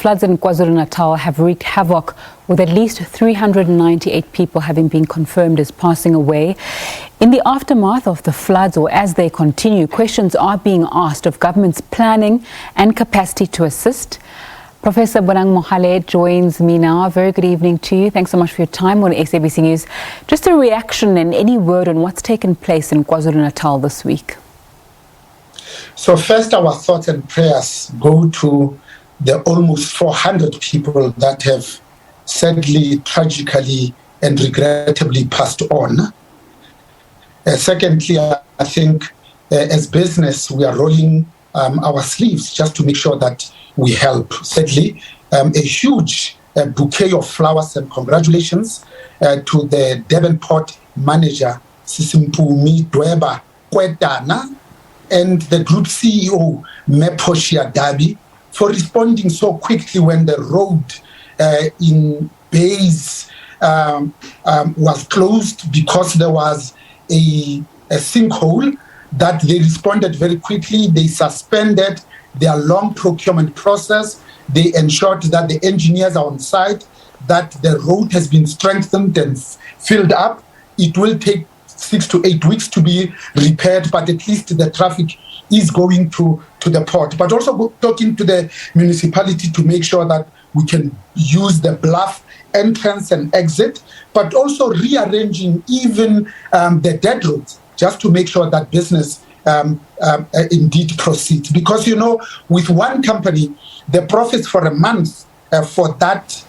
floods in KwaZulu Natal have wreaked havoc, with at least 398 people having been confirmed as passing away. In the aftermath of the floods, or as they continue, questions are being asked of government's planning and capacity to assist. Professor Bonang Mohale joins me now. Very good evening to you. Thanks so much for your time on SABC News. Just a reaction and any word on what's taken place in KwaZulu Natal this week. So first, our thoughts and prayers go to the almost 400 people that have sadly, tragically, and regrettably passed on. Secondly, I think as business, we are rolling our sleeves just to make sure that we help. Sadly, a huge bouquet of flowers and congratulations to the Devonport manager, Sisimpumi Dweba Kwetana, and the group CEO, Meposhia Dabi, for responding so quickly when the road in Bays was closed because there was a sinkhole. That they responded very quickly. They suspended their long procurement process. They ensured that the engineers are on site, that the road has been strengthened and filled up. It will take 6 to 8 weeks to be repaired, but at least the traffic is going to the port. But also talking to the municipality to make sure that we can use the bluff entrance and exit, but also rearranging even the dead roads, just to make sure that business indeed proceeds. Because, you know, with one company, the profits for a month for that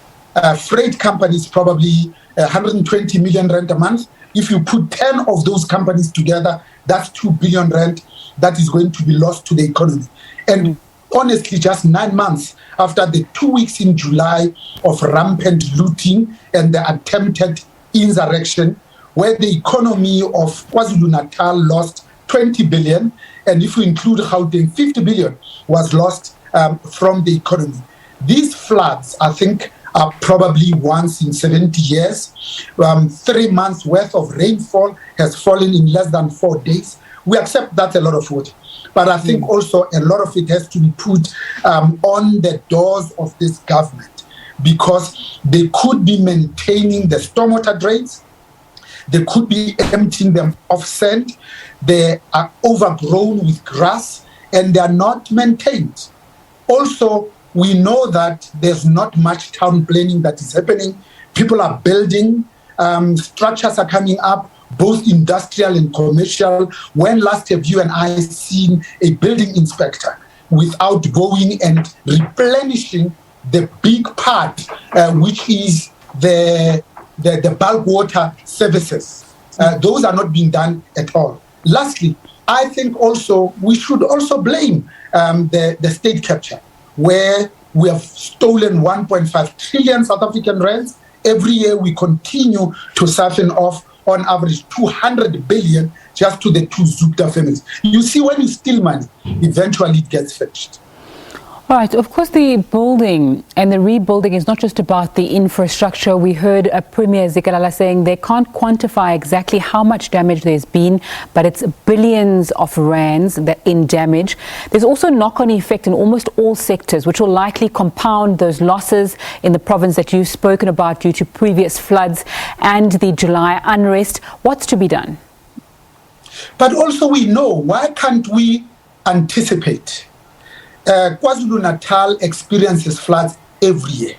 freight company is probably 120 million rand a month. If you put 10 of those companies together, that's 2 billion rand that is going to be lost to the economy. And honestly, just 9 months after the 2 weeks in July of rampant looting and the attempted insurrection, where the economy of KwaZulu Natal lost 20 billion, and if we include Gauteng, 50 billion was lost from the economy. These floods, I think, are probably once in 70 years. 3 months worth of rainfall has fallen in less than 4 days. We accept that's a lot of water. But I think also a lot of it has to be put on the doors of this government, because they could be maintaining the stormwater drains. They could be emptying them off sand. They are overgrown with grass and they are not maintained. Also, we know that there's not much town planning that is happening. People are building, structures are coming up, both industrial and commercial. When last have you and I seen a building inspector without going and replenishing the big part, which is the bulk water services? Those are not being done at all. Lastly, I think also we should also blame the state capture, where we have stolen 1.5 trillion South African rands. Every year we continue to siphon off on average 200 billion just to the two Zupta families. You see, when you steal money, eventually it gets fetched. All right. Of course, the building and the rebuilding is not just about the infrastructure. We heard Premier Zikalala saying they can't quantify exactly how much damage there's been, but it's billions of rands in damage. There's also knock-on effect in almost all sectors, which will likely compound those losses in the province that you've spoken about due to previous floods and the July unrest. What's to be done? But also we know, why can't we anticipate? KwaZulu Natal experiences floods every year,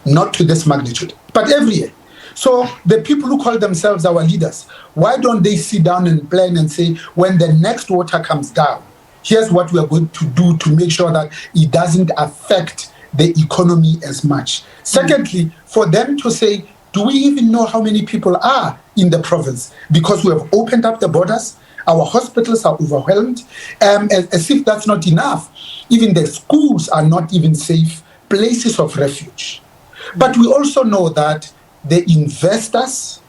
not to this magnitude, but every year. So the people who call themselves our leaders, why don't they sit down and plan and say, when the next water comes down, here's what we are going to do to make sure that it doesn't affect the economy as much. Secondly, for them to say, do we even know how many people are in the province? Because we have opened up the borders, our hospitals are overwhelmed, as if that's not enough. Even the schools are not even safe places of refuge. But we also know that the investors,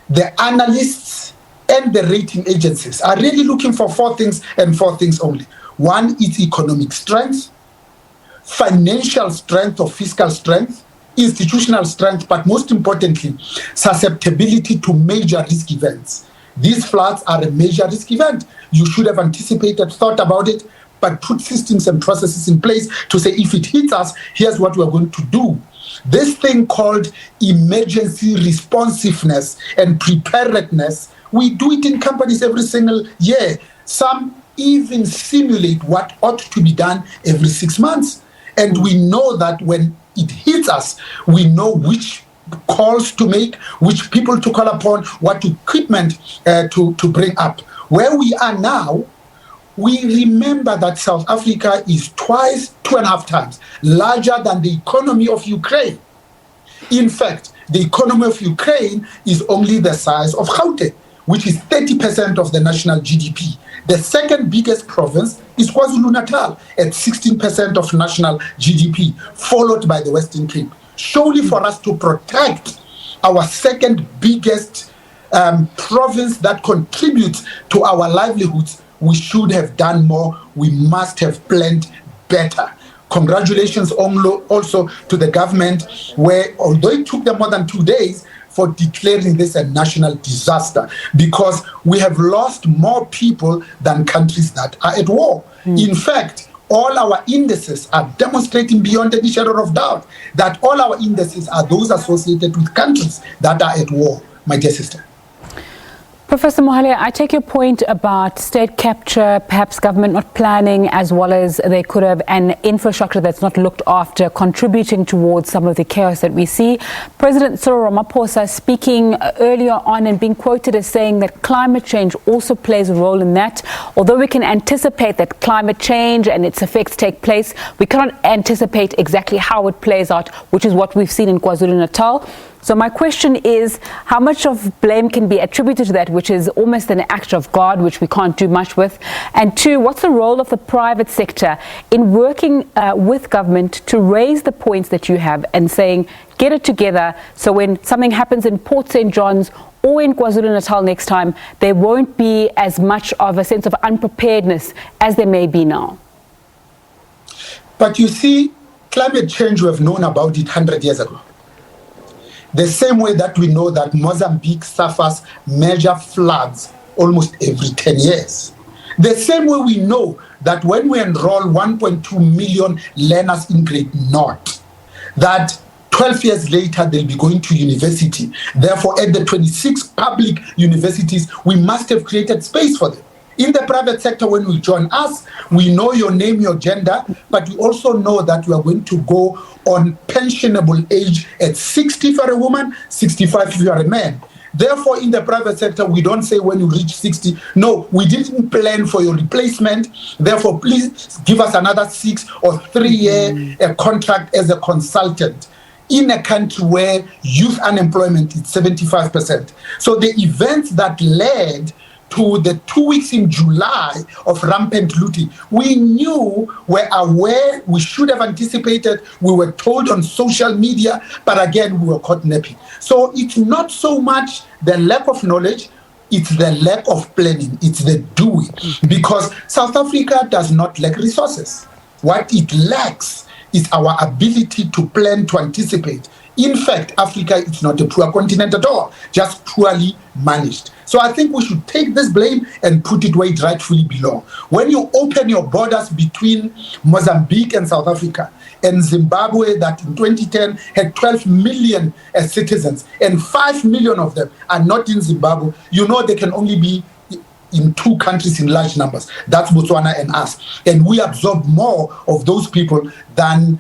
the analysts, and the rating agencies are really looking for 4 things and 4 things only. One is economic strength, financial strength or fiscal strength, institutional strength, but most importantly, susceptibility to major risk events. These floods are a major risk event. You should have anticipated, thought about it, but put systems and processes in place to say, if it hits us, here's what we're going to do. This thing called emergency responsiveness and preparedness, we do it in companies every single year. Some even simulate what ought to be done every 6 months. And we know that when it hits us, we know which calls to make, which people to call upon, what equipment to bring up. Where we are now, we remember that South Africa is 2.5 times larger than the economy of Ukraine. In fact, the economy of Ukraine is only the size of Gauteng, which is 30% of the national GDP. The second biggest province is KwaZulu Natal at 16% of national GDP, followed by the Western Cape. Surely for us to protect our second biggest province that contributes to our livelihoods, we should have done more. We must have planned better. Congratulations also to the government, where although it took them more than 2 days for declaring this a national disaster, because we have lost more people than countries that are at war. In fact, all our indices are demonstrating beyond any shadow of doubt that all our indices are those associated with countries that are at war, my dear sister. Professor Mohale, I take your point about state capture, perhaps government not planning as well as they could have, and infrastructure that's not looked after, contributing towards some of the chaos that we see. President Cyril Ramaphosa speaking earlier on and being quoted as saying that climate change also plays a role in that. Although we can anticipate that climate change and its effects take place, we cannot anticipate exactly how it plays out, which is what we've seen in KwaZulu Natal. So my question is, how much of blame can be attributed to that, which is almost an act of God, which we can't do much with? And two, what's the role of the private sector in working with government to raise the points that you have and saying, get it together, so when something happens in Port St. John's or in KwaZulu Natal next time, there won't be as much of a sense of unpreparedness as there may be now? But you see, climate change, we have known about it 100 years ago. The same way that we know that Mozambique suffers major floods almost every 10 years. The same way we know that when we enroll 1.2 million learners in grade North, that 12 years later they'll be going to university. Therefore, at the 26 public universities, we must have created space for them. In the private sector, when we join us, we know your name, your gender, but we also know that we are going to go on pensionable age at 60 for a woman, 65 if you are a man. Therefore, in the private sector, we don't say when you reach 60, no, we didn't plan for your replacement. Therefore, please give us another 6 or 3 year contract as a consultant. In a country where youth unemployment is 75%. So the events that led to the 2 weeks in July of rampant looting, we knew, were aware, we should have anticipated, we were told on social media, but again, we were caught napping. So it's not so much the lack of knowledge, it's the lack of planning, it's the doing. Because South Africa does not lack resources. What it lacks is our ability to plan, to anticipate. In fact, Africa is not a poor continent at all, just poorly managed. So I think we should take this blame and put it where it rightfully belongs. When you open your borders between Mozambique and South Africa, and Zimbabwe, that in 2010 had 12 million citizens, and 5 million of them are not in Zimbabwe, you know they can only be in 2 countries in large numbers. That's Botswana and us. And we absorb more of those people than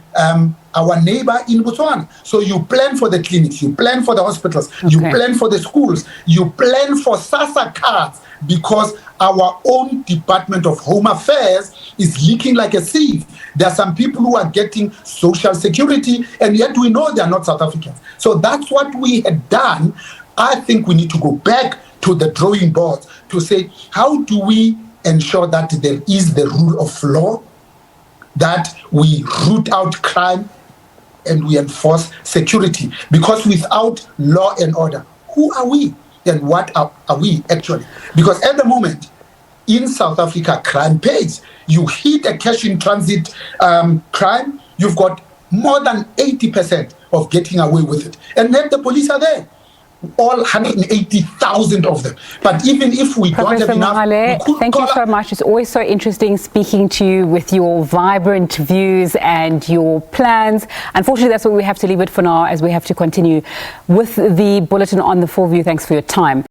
our neighbor in Botswana. So you plan for the clinics, you plan for the hospitals, you plan for the schools, you plan for SASSA cards, because our own Department of Home Affairs is leaking like a sieve. There are some people who are getting social security, and yet we know they are not South Africans. So that's what we had done. I think we need to go back to the drawing board to say, how do we ensure that there is the rule of law, that we root out crime, and we enforce security? Because without law and order, who are we and what are we actually? Because at the moment, in South Africa, crime pays. You hit a cash in transit crime, you've got more than 80% of getting away with it. And then the police are there. all 180,000 of them. But even if we don't have enough, Mohale, thank you so much. It's always so interesting speaking to you with your vibrant views and your plans. Unfortunately, that's where we have to leave it for now, as we have to continue with the bulletin on the Full View. Thanks for your time.